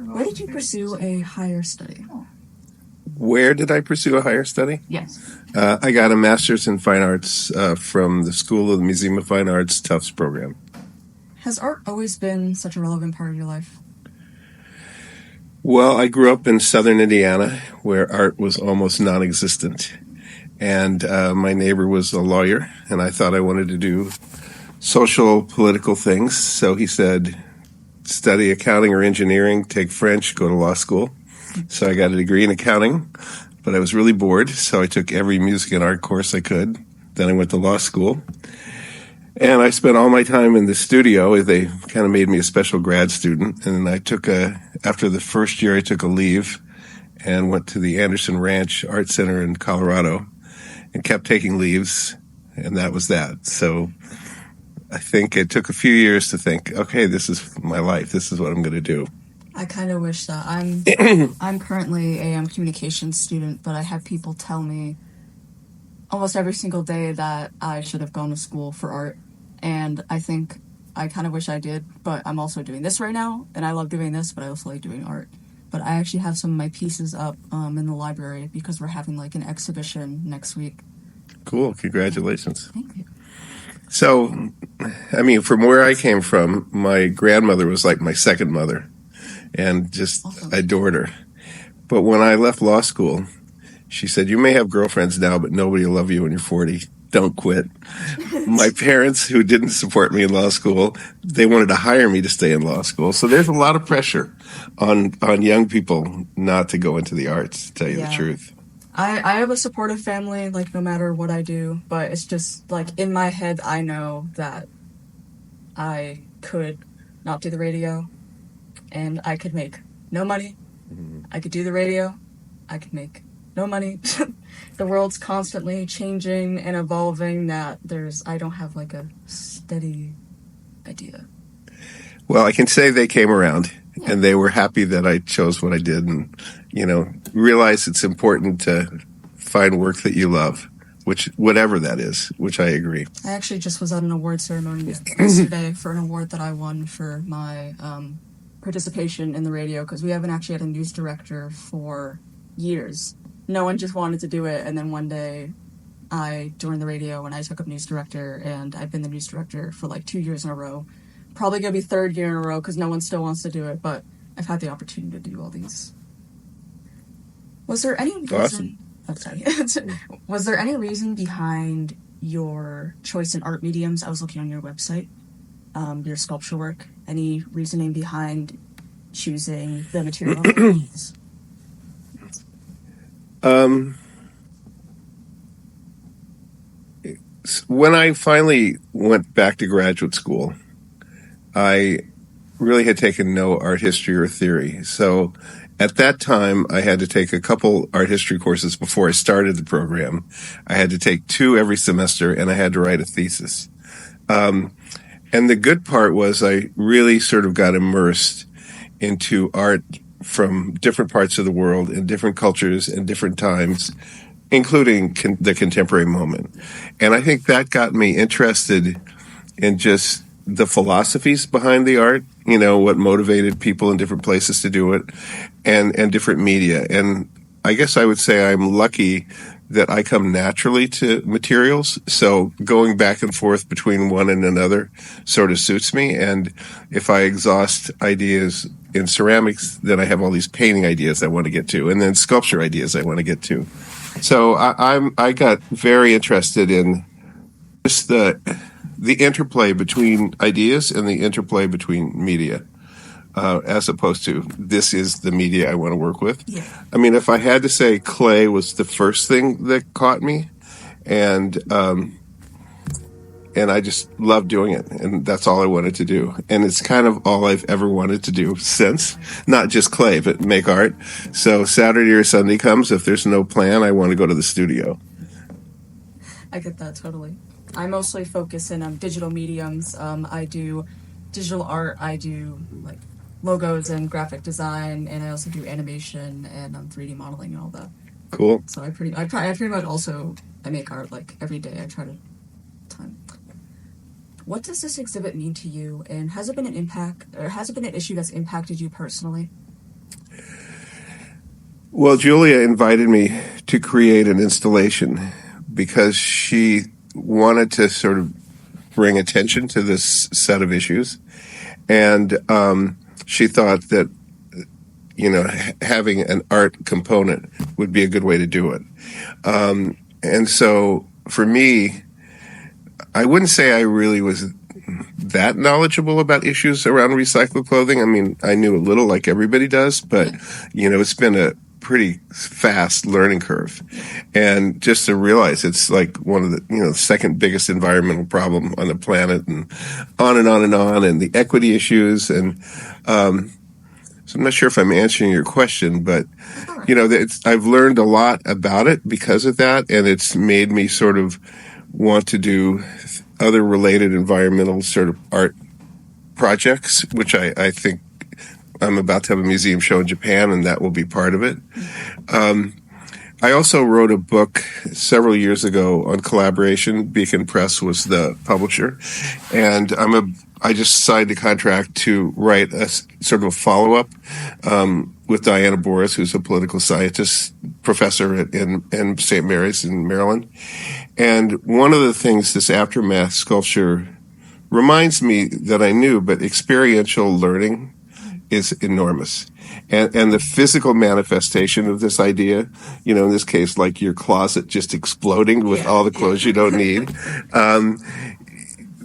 Where did you pursue a higher study? Where did I pursue a higher study? Yes. I got a master's in fine arts from the School of the Museum of Fine Arts Tufts program. Has art always been such a relevant part of your life? Well, I grew up in southern Indiana, where art was almost non-existent. And my neighbor was a lawyer, and I thought I wanted to do social, political things. So he said, study accounting or engineering, take French, go to law school. So I got a degree in accounting, but I was really bored, so I took every music and art course I could. Then I went to law school. And I spent all my time in the studio. They kind of made me a special grad student. And after the first year, I took a leave and went to the Anderson Ranch Art Center in Colorado and kept taking leaves. And that was that. So I think it took a few years to think, okay, this is my life. This is what I'm going to do. I kind of wish that. I'm currently a communications student, but I have people tell me almost every single day that I should have gone to school for art. And I think I kind of wish I did, but I'm also doing this right now, and I love doing this, but I also like doing art. But I actually have some of my pieces up in the library because we're having like an exhibition next week. Cool. Congratulations. Thank you. So, I mean, from where I came from, my grandmother was like my second mother and just Awesome. adored her. But when I left law school, she said, you may have girlfriends now, but nobody will love you when you're 40. Don't quit. My parents, who didn't support me in law school, they wanted to hire me to stay in law school. So there's a lot of pressure on young people not to go into the arts, to tell you the truth. I have a supportive family, like, no matter what I do, but it's just, like, in my head, I know that I could not do the radio, and I could make no money. Mm-hmm. I could do the radio. I could make no money. The world's constantly changing and evolving that I don't have like a steady idea. Well, I can say they came around and they were happy that I chose what I did and, realize it's important to find work that you love, whatever that is, which I agree. I actually just was at an award ceremony yesterday for an award that I won for my participation in the radio because we haven't actually had a news director for years. No one just wanted to do it, and then one day I joined the radio and I took up news director, and I've been the news director for like 2 years in a row. Probably going to be third year in a row because no one still wants to do it, but I've had the opportunity to do all these. Was there any reason... Awesome. Oh, sorry. Was there any reason behind your choice in art mediums? I was looking on your website, your sculpture work. Any reasoning behind choosing the materials? When I finally went back to graduate school, I really had taken no art history or theory. So at that time, I had to take a couple art history courses before I started the program. I had to take 2 every semester, and I had to write a thesis. And the good part was I really sort of got immersed into art from different parts of the world and different cultures and different times, including the contemporary moment. And I think that got me interested in just the philosophies behind the art, what motivated people in different places to do it, and different media. And I guess I would say I'm lucky that I come naturally to materials. So going back and forth between one and another sort of suits me. And if I exhaust ideas in ceramics, then I have all these painting ideas I want to get to, and then sculpture ideas I want to get to. So I got very interested in just the interplay between ideas and the interplay between media, as opposed to this is the media I want to work with. Yeah. I mean, if I had to say, clay was the first thing that caught me, and I just loved doing it, and that's all I wanted to do. And it's kind of all I've ever wanted to do since, not just clay, but make art. So Saturday or Sunday comes, if there's no plan, I want to go to the studio. I get that totally. I mostly focus in digital mediums. I do digital art. I do like logos and graphic design, and I also do animation and 3D modeling and all that. Cool. So I pretty much also I make art like every day. I try to time. What does this exhibit mean to you, and has it been an issue that's impacted you personally? Well, Julia invited me to create an installation because she wanted to sort of bring attention to this set of issues. And she thought that, having an art component would be a good way to do it. And so for me, I wouldn't say I really was that knowledgeable about issues around recycled clothing. I mean, I knew a little like everybody does, but, it's been a pretty fast learning curve. And just to realize it's like one of the, second biggest environmental problem on the planet, and on and on and on, and the equity issues. And so I'm not sure if I'm answering your question, but, I've learned a lot about it because of that. And it's made me sort of want to do other related environmental sort of art projects, which I think I'm about to have a museum show in Japan, and that will be part of it. I also wrote a book several years ago on collaboration. Beacon Press was the publisher, and I just signed a contract to write a sort of a follow-up with Diana Boris, who's a political scientist professor in St. Mary's in Maryland. And one of the things this aftermath sculpture reminds me that I knew, but experiential learning is enormous. And the physical manifestation of this idea, in this case, like your closet just exploding with all the clothes you don't need,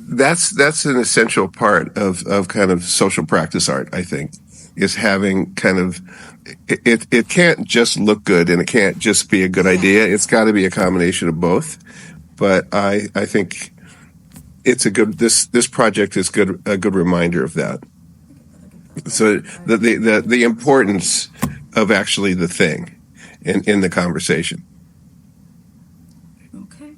that's an essential part of kind of social practice art, I think, is having kind of, it can't just look good and it can't just be a good idea. It's got to be a combination of both. But I think it's this project is a good reminder of that. So the importance of actually the thing in the conversation. Okay.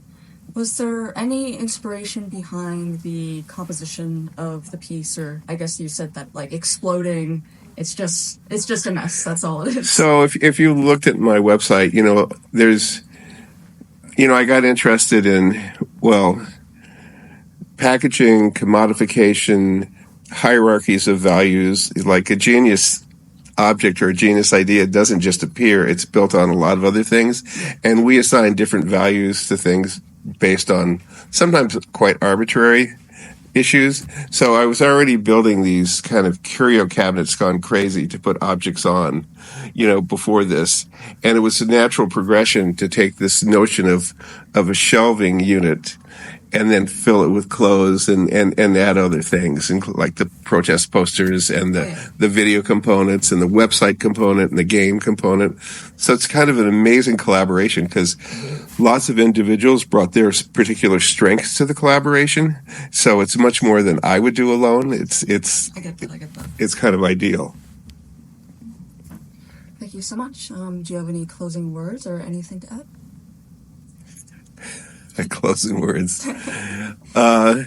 Was there any inspiration behind the composition of the piece, or I guess you said that like exploding, it's just a mess. That's all it is. So if you looked at my website, there's, I got interested in, packaging, commodification, hierarchies of values. Like a genius object or a genius idea doesn't just appear, it's built on a lot of other things. And we assign different values to things based on sometimes quite arbitrary issues. So I was already building these kind of curio cabinets gone crazy to put objects on, before this. And it was a natural progression to take this notion of a shelving unit and then fill it with clothes and add other things, like the protest posters and the video components and the website component and the game component. So it's kind of an amazing collaboration because lots of individuals brought their particular strengths to the collaboration. So it's much more than I would do alone. I get that. It's kind of ideal. Thank you so much. Do you have any closing words or anything to add? Closing words.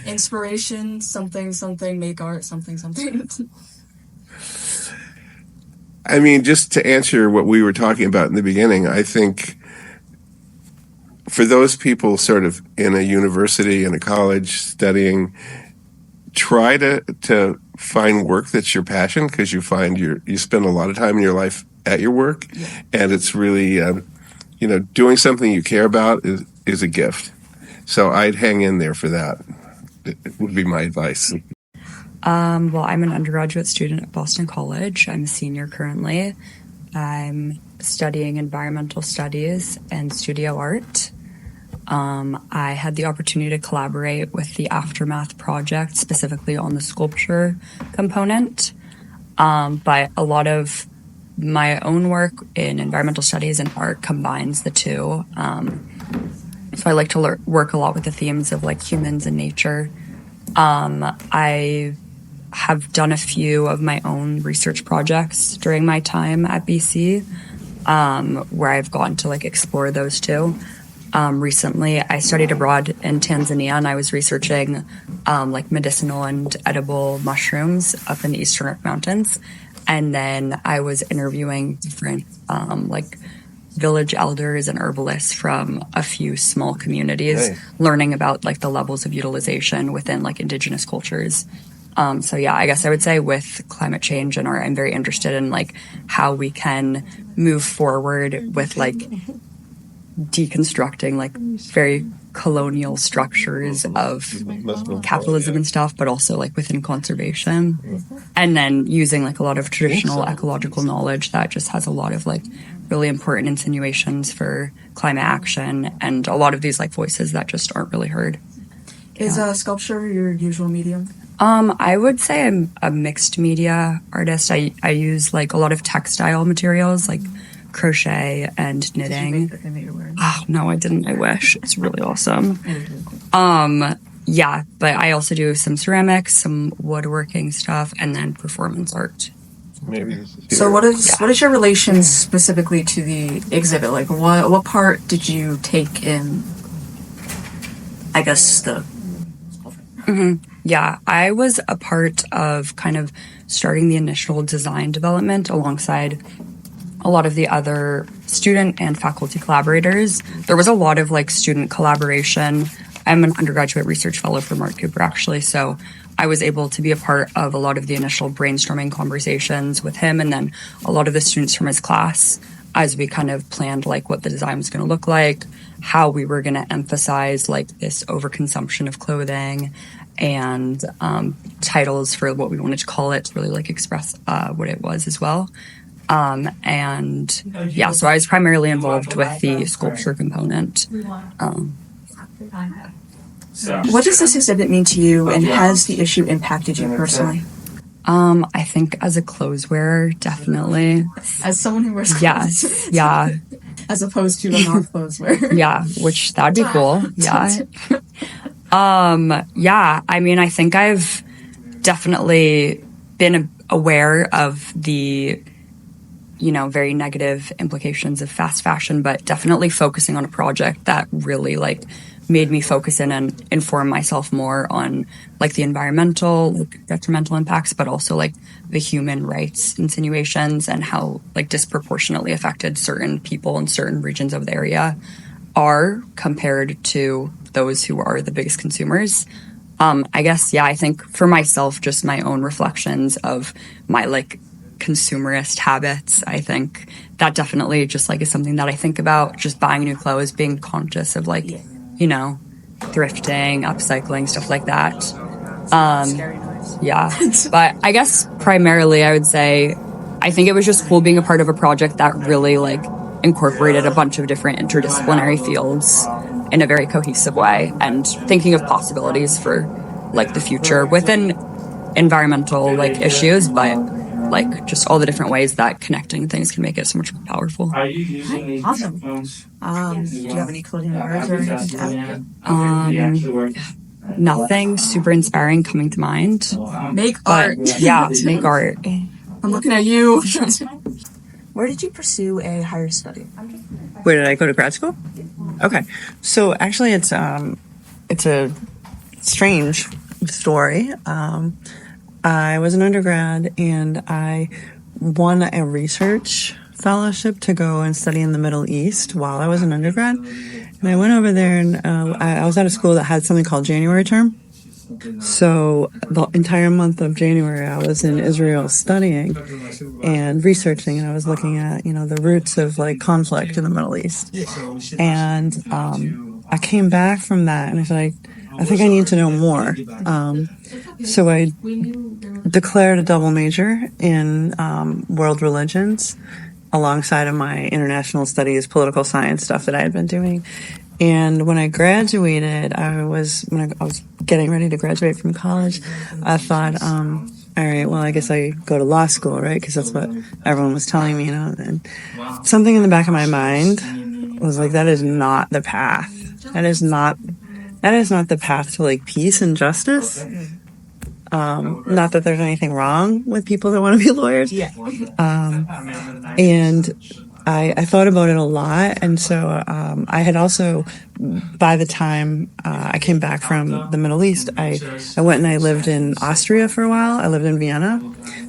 Inspiration, something, make art, something. I mean, just to answer what we were talking about in the beginning, I think for those people sort of in a university and a college studying, try to find work that's your passion, because you find you spend a lot of time in your life at your work, and it's really, doing something you care about is a gift. So I'd hang in there for that. It would be my advice. Well, I'm an undergraduate student at Boston College. I'm a senior currently. I'm studying environmental studies and studio art. I had the opportunity to collaborate with the Aftermath project, specifically on the sculpture component. But a lot of my own work in environmental studies and art combines the two. So I like to work a lot with the themes of like humans and nature. I have done a few of my own research projects during my time at BC, where I've gotten to like explore those too. Recently, I studied abroad in Tanzania, and I was researching like medicinal and edible mushrooms up in the Eastern Rock Mountains. And then I was interviewing different like village elders and herbalists from a few small communities, learning about like the levels of utilization within like indigenous cultures. So yeah, I guess I would say with climate change and art, I'm very interested in like how we can move forward with like deconstructing like very colonial structures of capitalism and stuff, but also like within conservation, and then using like a lot of traditional ecological knowledge that just has a lot of like really important insinuations for climate action and a lot of these like voices that just aren't really heard. Is sculpture your usual medium? I would say I'm a mixed media artist. I use like a lot of textile materials like crochet and knitting. Did you make the thing that you're wearing? Oh, no, I didn't. I wish. It's really awesome. Yeah, but I also do some ceramics, some woodworking stuff, and then performance art. So what is your relation specifically to the exhibit? Like what part did you take in, I guess, the Yeah, I was a part of kind of starting the initial design development alongside a lot of the other student and faculty collaborators. There was a lot of like student collaboration. I'm an undergraduate research fellow for Mark Cooper, actually, so I was able to be a part of a lot of the initial brainstorming conversations with him and then a lot of the students from his class as we kind of planned like what the design was going to look like, how we were going to emphasize like this overconsumption of clothing and titles for what we wanted to call it to really like express what it was as well. And yeah, so I was primarily involved with the sculpture component. What does this exhibit mean to you, and has the issue impacted you personally? I think as a clothes wearer, definitely. As someone who wears clothes. Yes, yeah. As opposed to a non-clothes wearer. Yeah, which that'd be cool. Yeah. Yeah, I mean, I think I've definitely been aware of the, you know, very negative implications of fast fashion, but definitely focusing on a project that really like made me focus in and inform myself more on like the environmental, like detrimental impacts, but also like the human rights insinuations and how like disproportionately affected certain people in certain regions of the area are compared to those who are the biggest consumers. I guess, yeah, I think for myself, just my own reflections of my like consumerist habits, I think that definitely just like is something that I think about, just buying new clothes, being conscious of like, you know, thrifting, upcycling, stuff like that. Scary noise. Yeah. But I guess primarily I would say I think it was just cool being a part of a project that really like incorporated a bunch of different interdisciplinary fields in a very cohesive way and thinking of possibilities for like the future within environmental like issues, but like just all the different ways that connecting things can make it so much more powerful. Awesome. Do you have any closing words or anything to add? Nothing super inspiring coming to mind. Make But art. yeah, make art. I'm looking at you. Where did you pursue a higher study? Where did I go to grad school? Okay, so actually, it's a strange story. I was an undergrad and I won a research fellowship to go and study in the Middle East while I was an undergrad. And I went over there and I was at a school that had something called January term. So the entire month of January, I was in Israel studying and researching, and I was looking at, you know, the roots of like conflict in the Middle East. And I came back from that and I was like, I think I need to know more. So I declared a double major in world religions alongside of my international studies, political science stuff that I had been doing. And when I graduated, when I was getting ready to graduate from college, I thought, all right, well, I guess I go to law school, right? Because that's what everyone was telling me, you know. And something in the back of my mind was like, that is not the path. That is not the path to like peace and justice. Not that there's anything wrong with people that want to be lawyers. Yeah. And I thought about it a lot. And so I had also, by the time I came back from the Middle East, I went and I lived in Austria for a while. I lived in Vienna,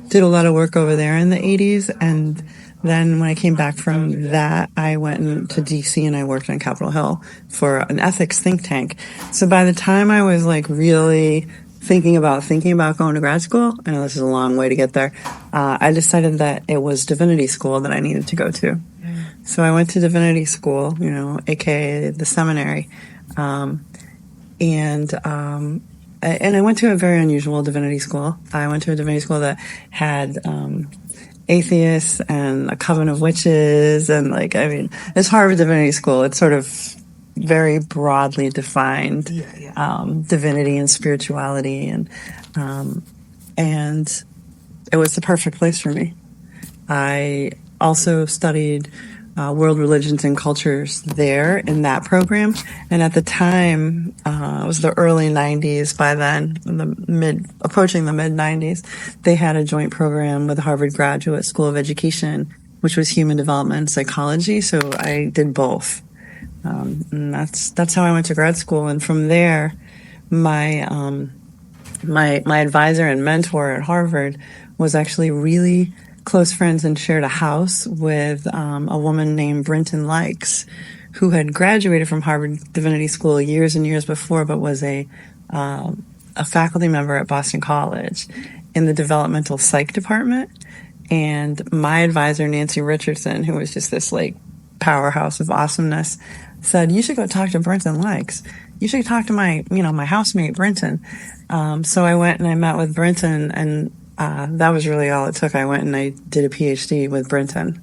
did a lot of work over there in the 80s. And then when I came back from that, I went to DC and I worked on Capitol Hill for an ethics think tank. So by the time I was like really thinking about going to grad school, I know this is a long way to get there, I decided that it was divinity school that I needed to go to. So I went to divinity school, aka the seminary, and I went to a very unusual divinity school. I went to a divinity school that had atheists and a coven of witches, and it's Harvard Divinity School. It's sort of very broadly defined divinity and spirituality, and it was the perfect place for me. I also studied world religions and cultures there in that program, and at the time, it was the early 90s. By then, approaching the mid 90s, they had a joint program with the Harvard Graduate School of Education, which was human development and psychology. So I did both. And that's how I went to grad school. And from there, my advisor and mentor at Harvard was actually really close friends and shared a house with a woman named Brinton Likes, who had graduated from Harvard Divinity School years and years before, but was a faculty member at Boston College in the developmental psych department. And my advisor, Nancy Richardson, who was just this powerhouse of awesomeness, said, "You should go talk to Brinton Likes. You should talk to my housemate, Brinton." So I went and I met with Brinton, and that was really all it took. I went and I did a PhD with Brinton.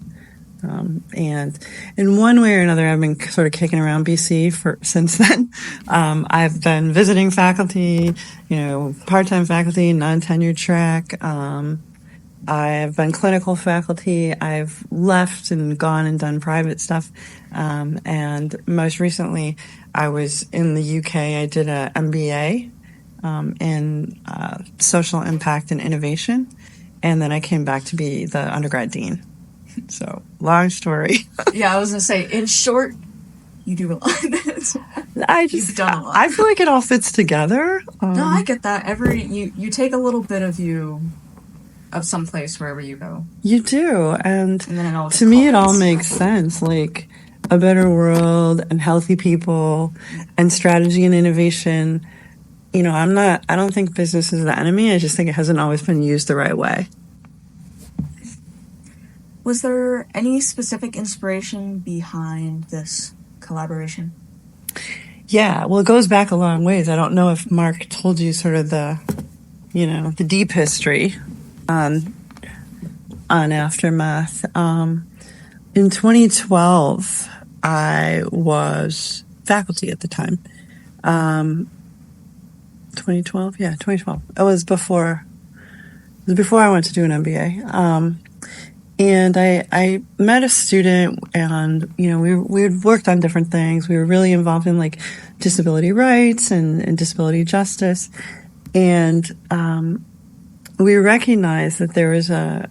And in one way or another, I've been sort of kicking around BC since then. I've been visiting faculty, part-time faculty, non-tenured track. I've been clinical faculty. I've left and gone and done private stuff. And most recently, I was in the UK. I did an MBA in social impact and innovation. And then I came back to be the undergrad dean. So, long story. Yeah, I was going to say, in short, you do a lot. You've done a lot. I feel like it all fits together. No, I get that. You take a little bit of you of some place wherever you go. You do. And then it all to me, it all makes sense. Like a better world and healthy people and strategy and innovation. I don't think business is the enemy. I just think it hasn't always been used the right way. Was there any specific inspiration behind this collaboration? Yeah, well, it goes back a long ways. I don't know if Mark told you sort of the deep history on Aftermath. In 2012, I was faculty at the time. 2012, yeah, 2012. It was before I went to do an MBA. And I met a student, and we had worked on different things. We were really involved in disability rights and disability justice, and we recognized that there was an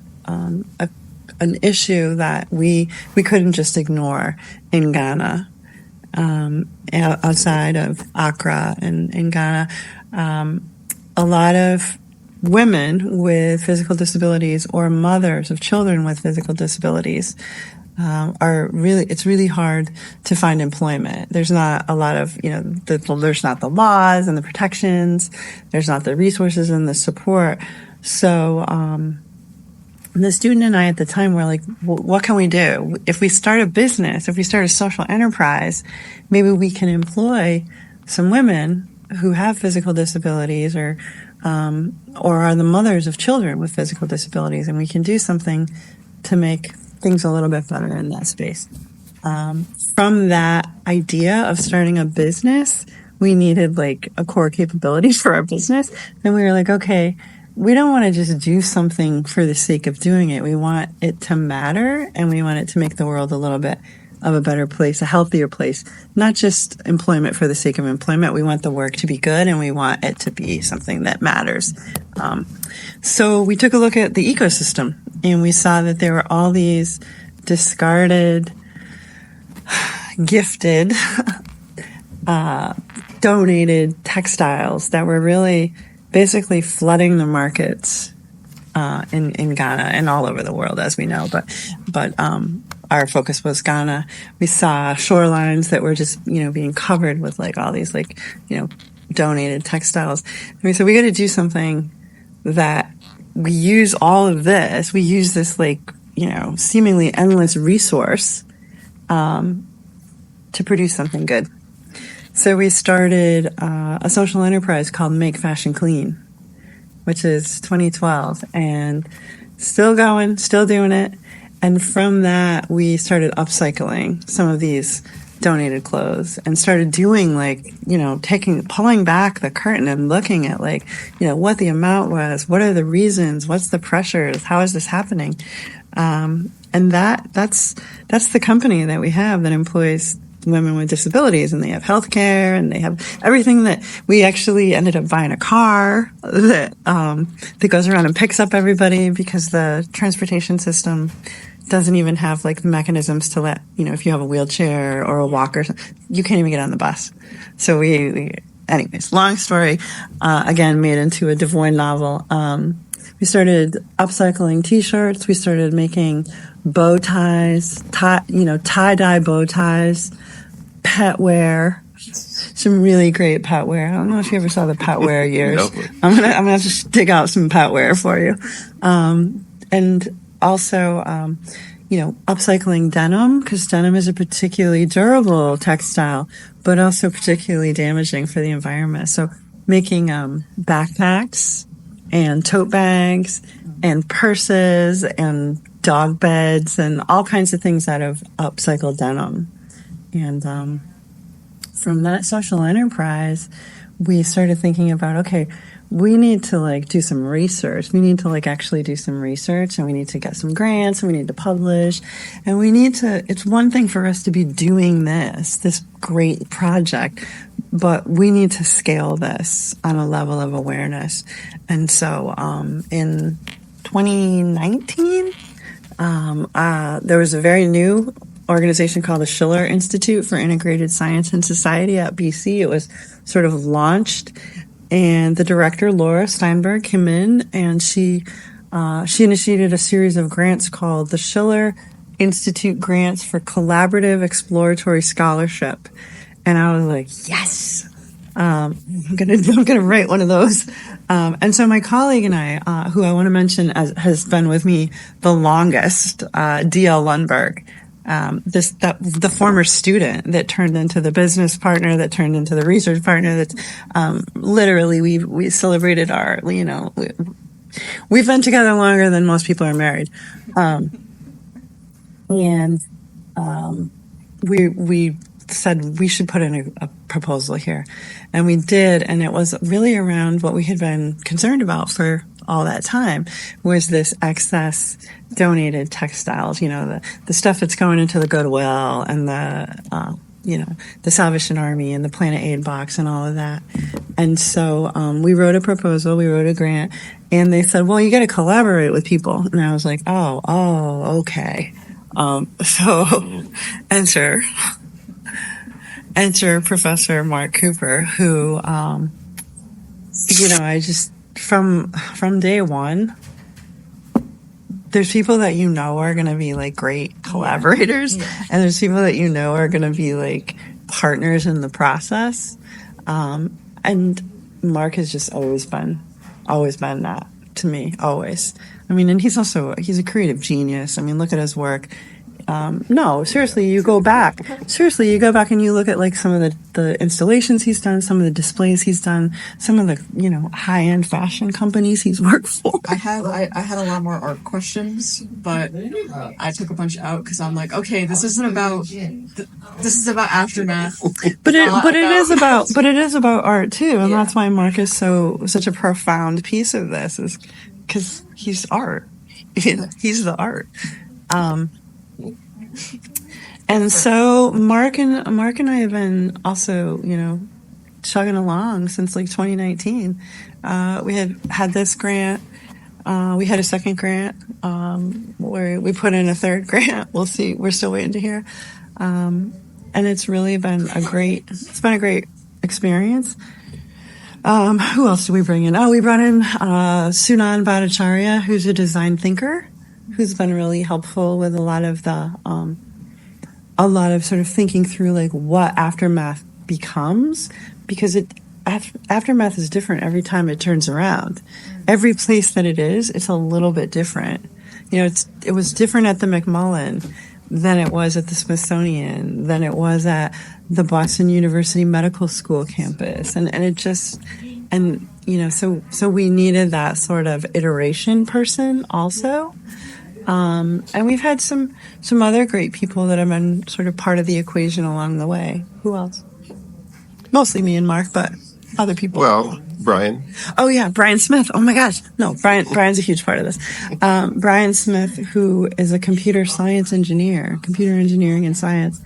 issue that we couldn't just ignore in Ghana, outside of Accra and in Ghana. A lot of women with physical disabilities or mothers of children with physical disabilities it's really hard to find employment. There's not a lot of, there's not the laws and the protections. There's not the resources and the support. So, the student and I at the time were like, what can we do? If we start a business, if we start a social enterprise, maybe we can employ some women who have physical disabilities or are the mothers of children with physical disabilities, and we can do something to make things a little bit better in that space. From that idea of starting a business, we needed a core capability for our business. And we were like, okay, we don't want to just do something for the sake of doing it. We want it to matter, and we want it to make the world a little bit of a better place, a healthier place, not just employment for the sake of employment. We want the work to be good, and we want it to be something that matters. So we took a look at the ecosystem, and we saw that there were all these discarded, gifted, donated textiles that were really basically flooding the markets in Ghana and all over the world, as we know. But our focus was Ghana. We saw shorelines that were just, being covered with like all these like, donated textiles. And we said, we got to do something that we use all of this. We use this like, seemingly endless resource to produce something good. So we started a social enterprise called Make Fashion Clean, which is 2012, and still going, still doing it. And from that, we started upcycling some of these donated clothes and started doing like, pulling back the curtain and looking at like, what the amount was, what are the reasons, what's the pressures, how is this happening? And that's the company that we have that employs women with disabilities, and they have health care, and they have everything. That we actually ended up buying a car that goes around and picks up everybody, because the transportation system doesn't even have like the mechanisms to let, if you have a wheelchair or a walker, you can't even get on the bus. So we anyways, long story, again, made into a DeVoy novel. We started upcycling t-shirts. We started making bow ties, tie-dye bow ties, pet wear, some really great pet wear. I don't know if you ever saw the pet wear years. No. I'm gonna have to dig out some pet wear for you. And also, upcycling denim, because denim is a particularly durable textile, but also particularly damaging for the environment. So making backpacks and tote bags and purses and dog beds and all kinds of things out of upcycled denim. And from that social enterprise, we started thinking about, okay, we need to like do some research. We need to like actually do some research, and we need to get some grants, and we need to publish, and we need to, it's one thing for us to be doing this great project, but we need to scale this on a level of awareness. And so in 2019, there was a very new organization called the Schiller Institute for Integrated Science and Society at BC. It was sort of launched, and the director, Laura Steinberg, came in, and she initiated a series of grants called the Schiller Institute Grants for Collaborative Exploratory Scholarship. And I was like, yes, I'm gonna write one of those. And so my colleague and I, who I want to mention has been with me the longest, D.L. Lundberg, the former student that turned into the business partner, that turned into the research partner. That's literally we celebrated our, we've been together longer than most people are married, and we said we should put in a proposal here, and we did, and it was really around what we had been concerned about for all that time, was this excess donated textiles, the stuff that's going into the Goodwill and the Salvation Army and the Planet Aid box and all of that. And so we wrote a proposal, we wrote a grant, and they said, well, you got to collaborate with people. And I was like, oh, okay. So enter Professor Mark Cooper, who, I just, from day one, there's people that are going to be like great collaborators, and there's people that are going to be like partners in the process. And Mark has just always been that to me, always. I mean, and he's a creative genius. I mean, look at his work. No, seriously, you go back and you look at like some of the installations he's done, some of the displays he's done, some of the, high-end fashion companies he's worked for. I had a lot more art questions, but I took a bunch out because I'm like, okay, this is about aftermath. But it is about art too, and that's why Mark is such a profound piece of this, is because he's art. He's the art. And so Mark and I have been also, chugging along since like 2019. We had this grant. We had a second grant where we put in a third grant. We'll see. We're still waiting to hear. And it's really been a great experience. Who else did we bring in? Oh, we brought in Sunan Bhattacharya, who's a design thinker, who's been really helpful with a lot of sort of thinking through like what aftermath becomes, because aftermath is different every time it turns around. Every place that it is, it's a little bit different. It was different at the McMullen than it was at the Smithsonian, than it was at the Boston University Medical School campus. So we needed that sort of iteration person also. And we've had some other great people that have been sort of part of the equation along the way. Who else? Mostly me and Mark, but other people. Well, Brian. Oh yeah, Brian Smith. Oh my gosh. No, Brian's a huge part of this. Brian Smith, who is a computer engineering and science,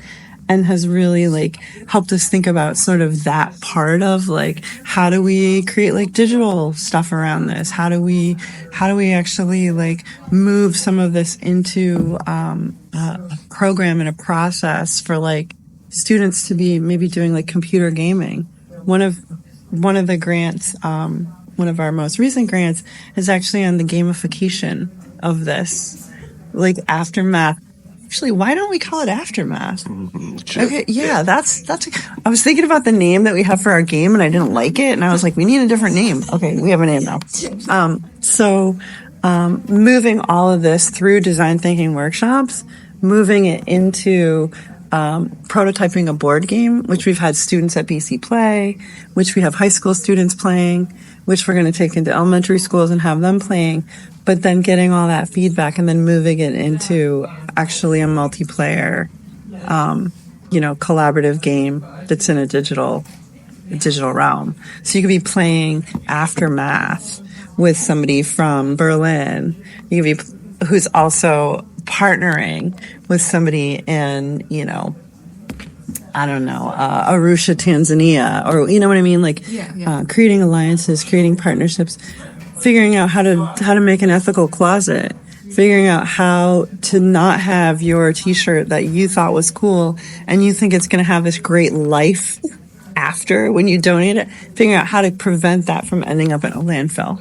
and has really like helped us think about sort of that part of like, how do we create like digital stuff around this? How do we actually like move some of this into a program and a process for like students to be maybe doing like computer gaming? One of the grants, one of our most recent grants, is actually on the gamification of this, like aftermath. Actually, why don't we call it aftermath? Sure. Okay, yeah, that's. I was thinking about the name that we have for our game, and I didn't like it, and I was like, we need a different name. Okay, we have a name now. Moving all of this through design thinking workshops, moving it into prototyping a board game, which we've had students at BC play, which we have high school students playing, which we're going to take into elementary schools and have them playing, but then getting all that feedback and then moving it into actually a multiplayer, collaborative game that's in a digital realm. So you could be playing Aftermath with somebody from Berlin. You could be who's also partnering with somebody in, Arusha, Tanzania, or you know what I mean? Like, creating alliances, creating partnerships, figuring out how to make an ethical closet, figuring out how to not have your t-shirt that you thought was cool and you think it's going to have this great life after when you donate it, figuring out how to prevent that from ending up in a landfill.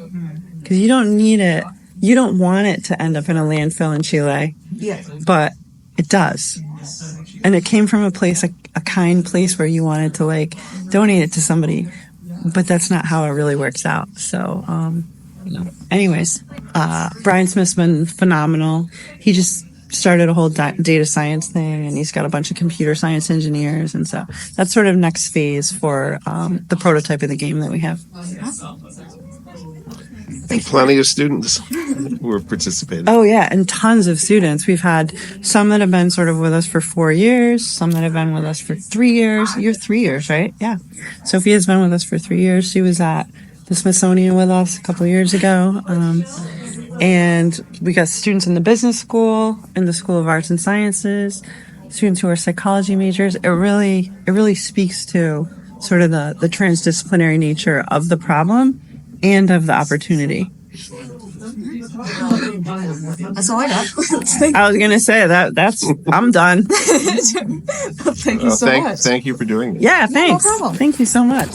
Because you don't need it. You don't want it to end up in a landfill in Chile, but it does. And it came from a place, a kind place where you wanted to like donate it to somebody, but that's not how it really works out. So, anyways, Brian Smith's been phenomenal. He just started a whole data science thing, and he's got a bunch of computer science engineers. And so that's sort of next phase for the prototype of the game that we have. And plenty of students who are participating. Oh, yeah, and tons of students. We've had some that have been sort of with us for 4 years, some that have been with us for 3 years. You're 3 years, right? Yeah. Sophia's been with us for 3 years. She was at the Smithsonian with us a couple of years ago. And we got students in the business school, in the School of Arts and Sciences, students who are psychology majors. It really speaks to sort of the transdisciplinary nature of the problem and of the opportunity. That's all I got. I was going to say I'm done. Thank you so much. Thank you for doing this. Yeah, thanks. No problem. Thank you so much.